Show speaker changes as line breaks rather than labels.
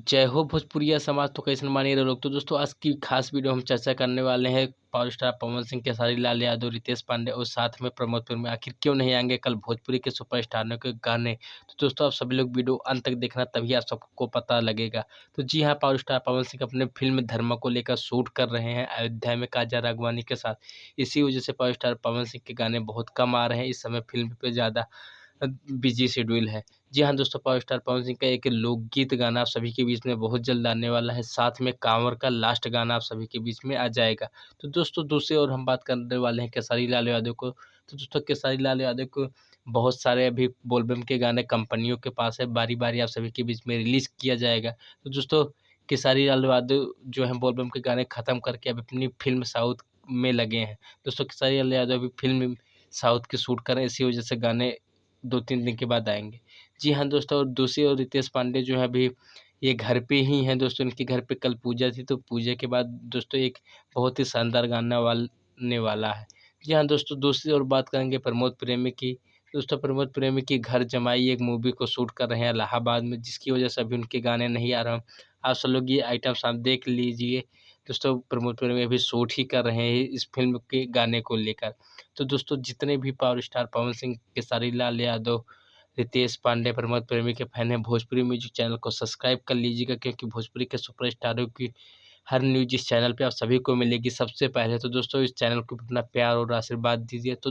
जय हो भोजपुरिया समाज। तो कैसे मानिए रहे लोग। तो दोस्तों आज की खास वीडियो हम चर्चा करने वाले हैं पावर स्टार पवन सिंह, खेसारी लाल यादव, रितेश पांडे और साथ में प्रमोद फिल्म में आखिर क्यों नहीं आएंगे कल भोजपुरी के सुपरस्टारों के गाने। तो दोस्तों आप सभी लोग वीडियो अंत तक देखना, तभी आप सबको पता लगेगा। तो जी हाँ, पावर स्टार पवन सिंह अपने फिल्म धर्मा को लेकर शूट कर रहे हैं अयोध्या में काजा राघवानी के साथ। इसी वजह से पावर स्टार पवन सिंह के गाने बहुत कम आ रहे हैं इस समय, फिल्म पे ज़्यादा बिजी शेड्यूल है। जी हाँ दोस्तों, पावर स्टार पवन सिंह का एक लोकगीत गाना आप सभी के बीच में बहुत जल्द आने वाला है। साथ में कांवर का लास्ट गाना आप सभी के बीच में आ जाएगा। तो दोस्तों दूसरी ओर हम बात करने वाले हैं खेसारी लाल यादव को। तो दोस्तों खेसारी लाल यादव को बहुत सारे अभी बोलबम के गाने कंपनियों के पास है, बारी बारी आप सभी के बीच में रिलीज किया जाएगा। तो दोस्तों खेसारी लाल यादव जो है बोलबम के गाने खत्म करके अब अपनी फिल्म साउथ में लगे हैं। दोस्तों खेसारी लाल यादव अभी फिल्म साउथ की शूट कर रहे हैं, इसी वजह से गाने 2-3 दिन के बाद आएँगे। जी हाँ दोस्तों, और दूसरी ओर रितेश पांडे जो है अभी ये घर पे ही हैं दोस्तों। इनके घर पे कल पूजा थी, तो पूजा के बाद दोस्तों एक बहुत ही शानदार गाना आने वाला है। जी हाँ दोस्तों, दूसरी ओर बात करेंगे प्रमोद प्रेमी की। दोस्तों प्रमोद प्रेमी की घर जमाई एक मूवी को शूट कर रहे हैं इलाहाबाद में, जिसकी वजह से अभी उनके गाने नहीं आ रहे हैं। आप सब लोग ये आइटम्स आप देख लीजिए। दोस्तों प्रमोद प्रेमी अभी शूट ही कर रहे हैं इस फ़िल्म के गाने को लेकर। तो दोस्तों जितने भी पावर स्टार पवन सिंह, खेसारी लाल यादव, रितेश पांडे, प्रमोद प्रेमी के फैन हैं, भोजपुरी म्यूजिक चैनल को सब्सक्राइब कर लीजिएगा, क्योंकि भोजपुरी के सुपरस्टारों की हर न्यूज़ इस चैनल पे आप सभी को मिलेगी सबसे पहले। तो दोस्तों इस चैनल को अपना प्यार और आशीर्वाद दीजिए। तो